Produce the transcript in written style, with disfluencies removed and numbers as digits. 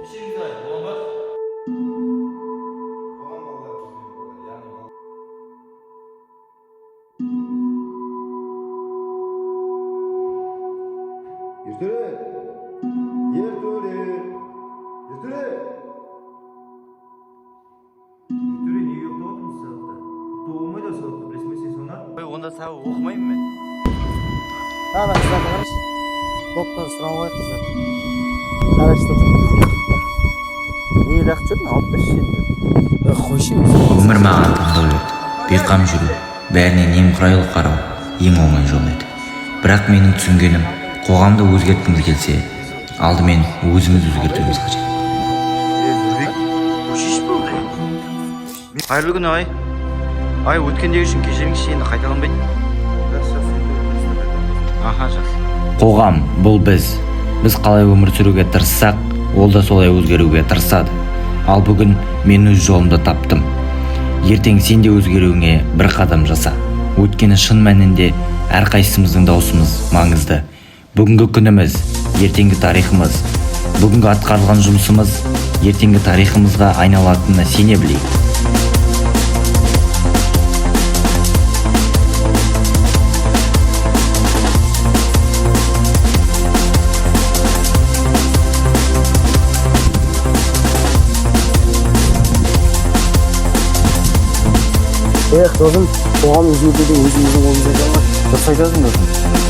Eşeğiniz var, olan var. Yertore! Yertore! Yertore! Ертере неге ұйықтап отырмыз сабақта? ұйықтап болмайды ғой сабақта, білесің бе сен соны? Ой, онда сабақ оқымаймын мен. Ана қыздарды қарашы. Топтан сұрауға қояды қыздар. Қарашы не рақып жүрдің? Алып берші енді. Қойшы. Өмір маған таңдау еді. Бейқам жүру, бәріне немқұрайлы қарау ең оңай жол еді. Бірақ менің түсінгенім, қоғамды өзгерткіміз келсе, алдымен өзіміз өзгертуіміз қажет. Қайырлы күн, ай. Ай, өткендегі үшін кешіріңізші, енді қайталанбайды. Аха, жақсы. Қоғам бұл біз. Біз қалай өмір сүруге тырыссақ, ол да солай өзгеруге тырысады. Ал бүгін мен өз жолымды таптым. Ертең сен де өзгеруіңе бір қадам жаса. Өйткені шын мәнінде әрқайсымыздың даусымыз маңызды. Бүгінгі күніміз, ертеңгі тарихымыз. Бүгінгі атқарылған жұмысымыз, ертеңгі тарихымызға айналатынына сене білейік. Досым, қоғам өзгертуді өзіміздің қолымызда бар. Дұрыс айтасың досым.